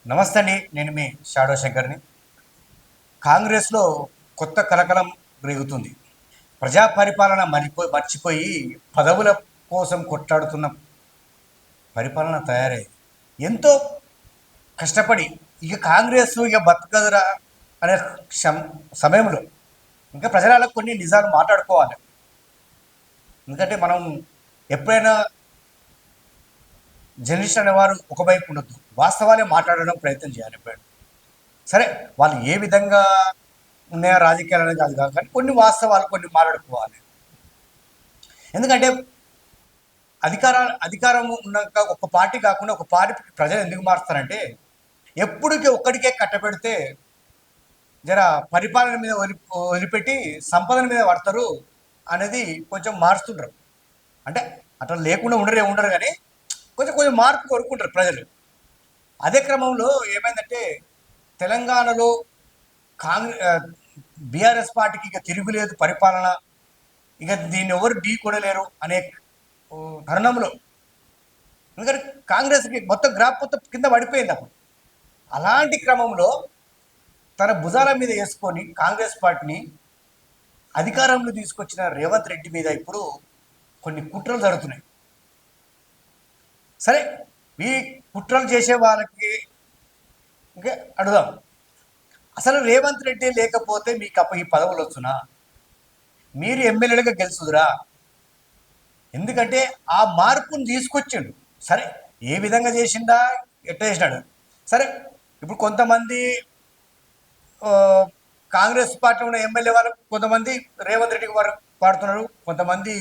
నమస్తే అండి. నేను మీ షాడో శంకర్ని. కాంగ్రెస్లో కొత్త కలకలం రేగుతుంది. ప్రజా పరిపాలన మర్చిపోయి పదవుల కోసం కొట్లాడుతున్న పరిపాలన తయారైంది. ఎంతో కష్టపడి ఇక కాంగ్రెస్ ఇక బతకదురా అనే సమయంలో ఇంకా ప్రజలకు కొన్ని నిజాలు మాట్లాడుకోవాలి. ఎందుకంటే మనం ఎప్పుడైనా జర్నలిస్ట్ అనేవారు ఒకవైపు ఉండొద్దు, వాస్తవాలే మాట్లాడడం ప్రయత్నం చేయాలి ఎప్పుడైనా. సరే, వాళ్ళు ఏ విధంగా ఉన్నాయో రాజకీయాలు అనేది కాదు కాదు, కానీ కొన్ని వాస్తవాలు కొన్ని మాట్లాడుకోవాలి. ఎందుకంటే అధికారం ఉన్నాక ఒక పార్టీ కాకుండా ఒక పార్టీ ప్రజలు ఎందుకు మారుస్తారంటే, ఎప్పటికీ ఒక్కడికే కట్టబెడితే జర పరిపాలన మీద వదిలిపెట్టి సంపదన మీద పడతారు అనేది కొంచెం మారుస్తుంటారు. అంటే అట్లా లేకుండా ఉండరు కానీ కొంచెం కొంచెం మార్పు కోరుకుంటారు ప్రజలు. అదే క్రమంలో ఏమైందంటే తెలంగాణలో బీఆర్ఎస్ పార్టీకి ఇక తిరుగులేదు పరిపాలన, ఇక దీన్ని ఎవరు ఢీ కొనలేరు అనే తరుణంలో, ఎందుకంటే కాంగ్రెస్కి మొత్తం గ్రాఫ్ మొత్తం కింద పడిపోయింది అప్పుడు. అలాంటి క్రమంలో తన భుజాల మీద వేసుకొని కాంగ్రెస్ పార్టీని అధికారంలో తీసుకొచ్చిన రేవంత్ రెడ్డి మీద ఇప్పుడు కొన్ని కుట్రలు జరుగుతున్నాయి. సరే, ఈ కుట్రలు చేసే వాళ్ళకి ఇంకా అడుగుదాం, అసలు రేవంత్ రెడ్డి లేకపోతే మీకు ఈ పదవులు వస్తున్నా, మీరు ఎమ్మెల్యేలుగా గెలుచుదురా? ఎందుకంటే ఆ మార్పును తీసుకొచ్చిండు. సరే, ఏ విధంగా చేసిండా, ఎట్లా చేసినాడు సరే. ఇప్పుడు కొంతమంది కాంగ్రెస్ పార్టీ ఉన్న ఎమ్మెల్యే వాళ్ళు కొంతమంది రేవంత్ రెడ్డికి వారు పాడుతున్నారు, కొంతమంది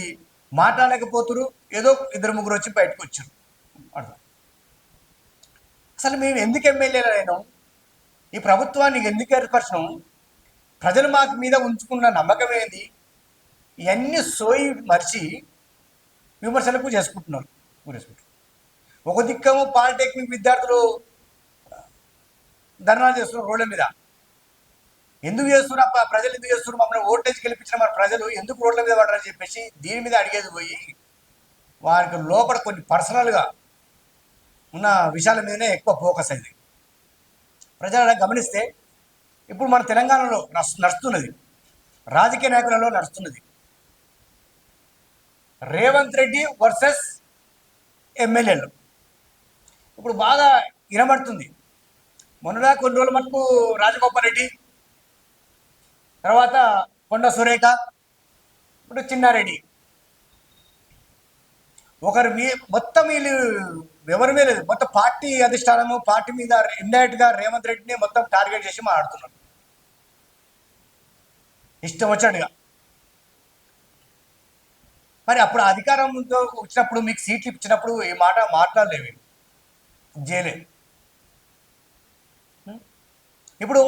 మాట్లాడలేకపోతున్నారు, ఏదో ఇద్దరు ముగ్గురు వచ్చి బయటకు వచ్చారు. అసలు మేము ఎందుకు ఎమ్మెల్యేలైనాం, ఈ ప్రభుత్వాన్ని ఎందుకు ఏర్పరచడం, ప్రజలు మాకు మీద ఉంచుకున్న నమ్మకం ఏంది, ఇవన్నీ సోయి మరిచి విమర్శలకు చేసుకుంటున్నారు. ఒక దిక్కము పాలిటెక్నిక్ విద్యార్థులు ధర్నాలు చేస్తున్నారు రోడ్ల మీద. ఎందుకు చేస్తున్నారు ప్రజలు, ఎందుకు చేస్తున్నారు, మమ్మల్ని ఓటేజ్ గెలిపించిన మన ప్రజలు ఎందుకు రోడ్ల మీద పడరని చెప్పేసి దీని మీద అడిగేది పోయి వారికి లోపల కొన్ని పర్సనల్గా ఉన్న విషయాల మీదనే ఎక్కువ ఫోకస్ అయింది. ప్రజలు గమనిస్తే ఇప్పుడు మన తెలంగాణలో నడుస్తున్నది, రాజకీయ నాయకులలో నడుస్తున్నది రేవంత్ రెడ్డి వర్సెస్ ఎమ్మెల్యేలు. ఇప్పుడు బాగా వినబడుతుంది. మొన్నగా కొన్ని రోజుల మటుకు రాజగోపాల్ రెడ్డి, తర్వాత కొండ సురేఖ, ఇప్పుడు చిన్నారెడ్డి, ఒకరు మొత్తం వీళ్ళు ఎవరి మీద లేదు, మొత్తం పార్టీ అధిష్టానము పార్టీ మీద ఇండైరెక్ట్గా రేవంత్ రెడ్డిని మొత్తం టార్గెట్ చేసి మాట్లాడుతున్నారు ఇష్టం వచ్చినట్టుగా. మరి అప్పుడు అధికారంతో వచ్చినప్పుడు మీకు సీట్లు ఇచ్చినప్పుడు ఈ మాట మాట్లాడలేవి, చేయలే. ఇప్పుడు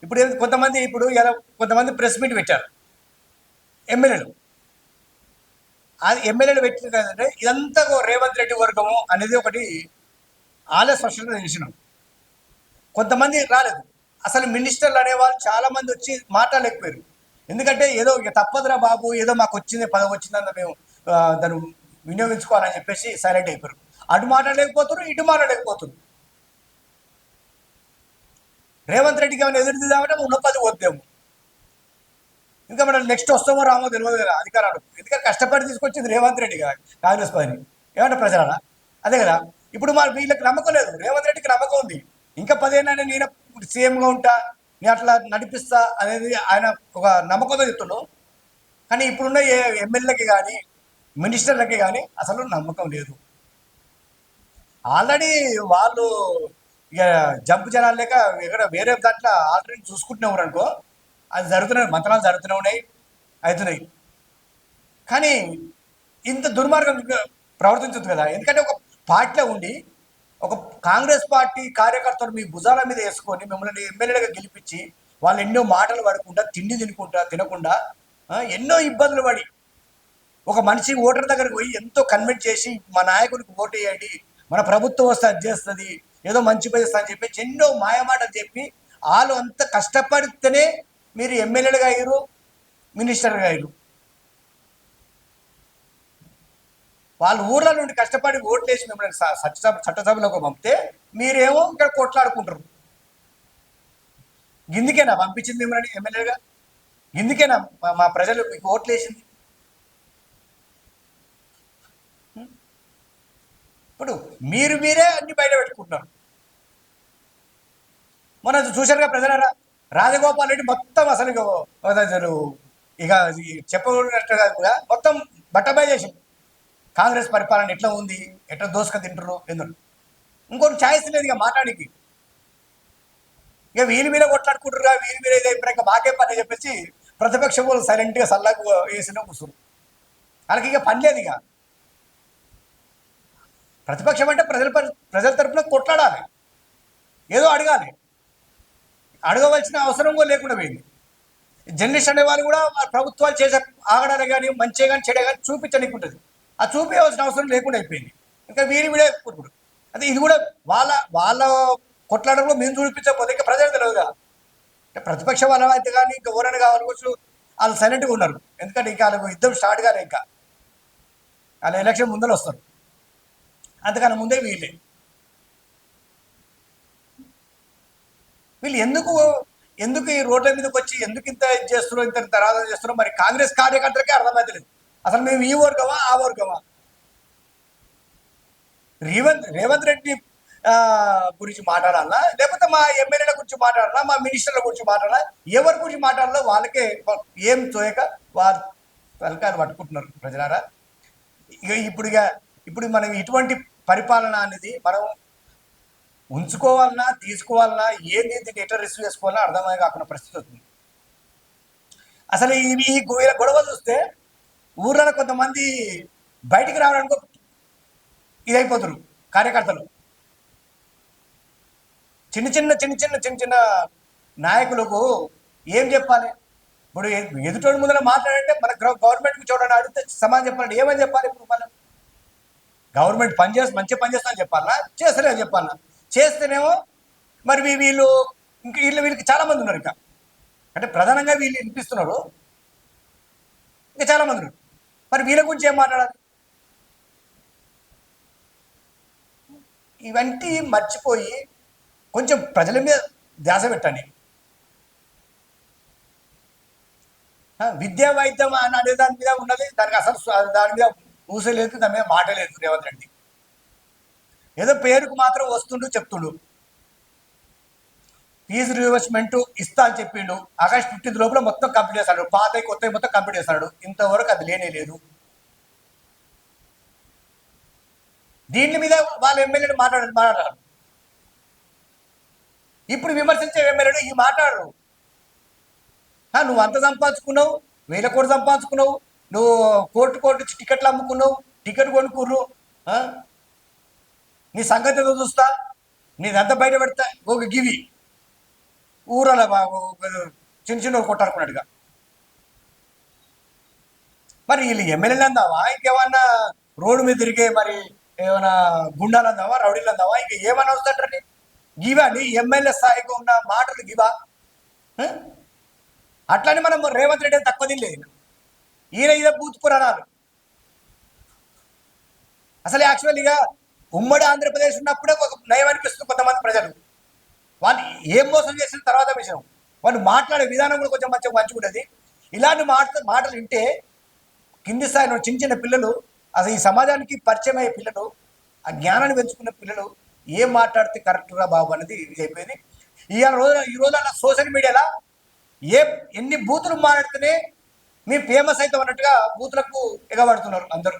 ఇప్పుడు కొంతమంది ఎలా కొంతమంది ప్రెస్ మీట్ పెట్టారు ఎమ్మెల్యేలు. అది ఎమ్మెల్యేలు పెట్టింది కదంటే ఇదంతా రేవంత్ రెడ్డి వర్గము అనేది ఒకటి ఆలయ స్పష్టంగా తెలిసినాం. కొంతమంది రాలేదు, అసలు మినిస్టర్లు అనేవాళ్ళు చాలా మంది వచ్చి మాట్లాడలేకపోయారు. ఎందుకంటే ఏదో ఇక తప్పదురా బాబు, ఏదో మాకు వచ్చింది పదవి వచ్చిందని మేము దాన్ని వినియోగించుకోవాలని చెప్పేసి సైలెంట్ అయిపోయారు. అటు మాట్లాడలేకపోతున్నారు, ఇటు మాట్లాడలేకపోతున్నారు. రేవంత్ రెడ్డికి ఏమైనా ఎదురు తీద్దామంటే ఉన్న 10 వద్దేమో, ఇంకా మనం నెక్స్ట్ వస్తామో రామో తెలియదు కదా అధికారాలు. ఎందుకంటే కష్టపడి తీసుకొచ్చింది రేవంత్ రెడ్డి కదా కాంగ్రెస్ పార్టీ. ఏమంటే ప్రజల అదే కదా. ఇప్పుడు మరి వీళ్ళకి నమ్మకం లేదు, రేవంత్ రెడ్డికి నమ్మకం ఉంది. ఇంకా 10 ఏళ్ళైనా నేను సీఎంగా ఉంటా, నేను అట్లా నడిపిస్తా అనేది ఆయన ఒక నమ్మకంతో చెప్తున్నాడు. కానీ ఇప్పుడున్న ఎమ్మెల్యేలకి కానీ మినిస్టర్లకి కానీ అసలు నమ్మకం లేదు. ఆల్రెడీ వాళ్ళు ఇక జంపు జనాలు లేక ఎక్కడ వేరే దాంట్లో ఆల్రెడీ చూసుకుంటూనే ఉన్నారు అనుకో, అది జరుగుతున్నాయి, మంత్రాలు జరుగుతూనే ఉన్నాయి, అవుతున్నాయి. కానీ ఇంత దుర్మార్గం ప్రవర్తించదు కదా. ఎందుకంటే ఒక పార్టీలో ఉండి ఒక కాంగ్రెస్ పార్టీ కార్యకర్తలు మీ భుజాల మీద వేసుకొని మిమ్మల్ని ఎమ్మెల్యేలుగా గెలిపించి వాళ్ళు ఎన్నో మాటలు పడకుండా తిండి తినకుండా ఎన్నో ఇబ్బందులు పడి ఒక మనిషి ఓటర్ దగ్గరకు పోయి ఎంతో కన్విన్స్ చేసి మా నాయకుడికి ఓటు వేయండి, మన ప్రభుత్వం వస్తే అది చేస్తుంది, ఏదో మంచి పని అని చెప్పి ఎన్నో మాయమాటలు చెప్పి వాళ్ళు అంత కష్టపడితేనే మీరు ఎమ్మెల్యేలుగా అయ్యారు, మినిస్టర్గా అయ్యారు. వాళ్ళు ఊర్ల నుండి కష్టపడి ఓట్లు వేసి మిమ్మల్ని చట్టసభలోకి పంపితే మీరేమో ఇక్కడ కొట్లాడుకుంటారు. గిందుకేనా పంపించింది మిమ్మల్ని ఎమ్మెల్యేగా? గిందుకేనా మా ప్రజలు మీకు ఓట్లు వేసింది? ఇప్పుడు మీరే అన్ని బయట పెట్టుకుంటున్నారు. మొన్న చూశారుగా ప్రజలారా, రాజగోపాల్ రెడ్డి మొత్తం అసలు ఇక చెప్పబడినట్టుగా కూడా మొత్తం బట్టబయ చేసింది. కాంగ్రెస్ పరిపాలన ఎట్లా ఉంది, ఎట్లా దోసుక తింటారు ఎందుకు. ఇంకొక ఛాయిస్ లేదు ఇక మాట్లాడికి. ఇక వీరి మీద కొట్లాడుకుంటారుగా, వీరి మీద ఇదైపోయినా ఇంకా మాకే పని చెప్పేసి ప్రతిపక్షం సైలెంట్గా సల్లాకు వేసిన కూర్చురు. వాళ్ళకి ఇక పని లేదు. ఇక ప్రతిపక్షం అంటే ప్రజల తరఫున కొట్లాడాలి, ఏదో అడగాలి. అడగవలసిన అవసరం కూడా లేకుండా పోయింది. జర్నలిస్ట్ అనే వాళ్ళు కూడా ప్రభుత్వాలు చేసే ఆగడాలు కానీ మంచిగా కానీ చెడే కానీ చూపించడానికి ఉంటుంది. ఆ చూపించవలసిన అవసరం లేకుండా అయిపోయింది. ఇంకా వీరి వీడే కొట్టుకుంటారు. అదే ఇది కూడా వాళ్ళ కొట్లాడడంలో మేము చూపించకపోతే ఇంకా ప్రజలు తెలియదుగా. ప్రతిపక్ష వాళ్ళ అయితే కానీ ఇంకా ఎవరైనా కావాలి కొంచెం వాళ్ళు సైలెంట్గా ఉన్నారు. ఎందుకంటే ఇంకా వాళ్ళకు యుద్ధం స్టార్ట్ కాలే, ఇంకా వాళ్ళ ఎలక్షన్ ముందర వస్తారు. అంతకన్నా ముందే వీళ్ళు ఎందుకు ఈ రోడ్ల మీదకి వచ్చి ఎందుకు ఇంత చేస్తున్నారో, ఇంత రాధన చేస్తున్నారో మరి కాంగ్రెస్ కార్యకర్తలకే అర్థమవుతలేదు. అసలు మేము ఈ వర్గమా ఆ వర్గమా? రేవంత్ రెడ్డి గురించి మాట్లాడాలా, లేకపోతే మా ఎమ్మెల్యేల గురించి మాట్లాడాలా, మా మినిస్టర్ల గురించి మాట్లాడాలా, ఎవరి గురించి మాట్లాడాలో వాళ్ళకే ఏం తోయక వారు తలకాయలు పట్టుకుంటున్నారు. ప్రజలారా, ఇప్పుడు మనం ఇటువంటి పరిపాలన అనేది మనం ఉంచుకోవాలన్నా తీసుకోవాలన్నా ఏంది దీన్ని ఎట్లా రిసీవ్ చేసుకోవాలన్నా అర్థమయ్యే కాకుండా పరిస్థితి అవుతుంది. అసలు ఈ గొడవ చూస్తే ఊర్లలో కొంతమంది బయటికి రావడానికి ఇదైపోతారు కార్యకర్తలు. చిన్న నాయకులకు ఏం చెప్పాలి? ఇప్పుడు ఎదుటోడి ముందర మాట్లాడంటే మన గవర్నమెంట్కి చూడండి అడిగితే సమాధానం చెప్పాలంటే ఏమని చెప్పాలి? ఇప్పుడు మనం గవర్నమెంట్ మంచిగా పనిచేస్తుందని చెప్పాలన్నా, చేస్తలే అని చెప్పాలన్నా? చేస్తేనేమో మరి వీళ్ళకి చాలా మంది ఉన్నారు. ఇంకా అంటే ప్రధానంగా వీళ్ళు వినిపిస్తున్నారు, ఇంకా చాలా మంది ఉన్నారు. మరి వీళ్ళ గురించి ఏం మాట్లాడాలి? ఇవన్నీ మర్చిపోయి కొంచెం ప్రజల మీద ధ్యాస పెట్టండి. విద్యా వైద్యం అని అనే దాని మీద ఉన్నది, దానికి అసలు దాని మీద ఊసలేదు, దాని మీద మాట లేదు. రేవంత్ రెడ్డి ఏదో పేరుకు మాత్రం వస్తుండు చెప్తుండు. ఫీజు రివర్స్మెంట్ ఇస్తా అని చెప్పిండు. ఆగస్ట్ 15 లోపల మొత్తం కంప్లీట్ చేస్తాడు. పాత కొత్త మొత్తం కంప్లీట్ చేస్తాడు. ఇంతవరకు అది లేనే లేదు. దీని మీద వాళ్ళ ఎమ్మెల్యేలు మాట్లాడారు. ఇప్పుడు విమర్శించే ఎమ్మెల్యేలు ఈ మాట్లాడరు. నువ్వు అంత సంపాదించుకున్నావు, 1000 కోట్లు సంపాదించుకున్నావు, నువ్వు కోర్టు టికెట్లు అమ్ముకున్నావు, టికెట్ కొనుక్కుర్రు, నీ సంగతి ఏదో చూస్తా, నీదంతా బయట పెడతా, ఒక గివి ఊరల చిన్న కొట్టారుకున్నట్టుగా. మరి వీళ్ళు ఎమ్మెల్యేలు అందావా, ఇంకేమన్నా రోడ్డు మీద తిరిగే మరి ఏమైనా గుండాలు అందావా, రౌడీలు అందావా, ఇంక ఏమన్నా వస్తుంటారని గివా నీ ఎమ్మెల్యే స్థాయిగా ఉన్న మాటలు గివా? అట్లని మనం రేవంత్ రెడ్డి తక్కువ తినలేదు. ఈయన బూత్ పురాణాలు. అసలు యాక్చువల్గా ఉమ్మడి ఆంధ్రప్రదేశ్ ఉన్నప్పుడే ఒక నయం అనిపిస్తుంది కొంతమంది ప్రజలు. వాళ్ళు ఏం మోసం చేసిన తర్వాత విషయం, వాళ్ళు మాట్లాడే విధానం కూడా కొంచెం మంచిగా ఉంటుంది. ఇలాంటి మాటలు వింటే కింది స్థాయిలో చిన్న పిల్లలు, అసలు ఈ సమాజానికి పరిచయం అయ్యే పిల్లలు, ఆ జ్ఞానాన్ని పెంచుకున్న పిల్లలు ఏం మాట్లాడితే కరెక్ట్గా బాబు అనేది ఇది అయిపోయింది. ఈ రోజు అలా సోషల్ మీడియాలో ఎన్ని బూతులు మాట్లాడితేనే మేము ఫేమస్ అవుతాం అన్నట్టుగా బూతులకు ఎగబడుతున్నారు అందరూ.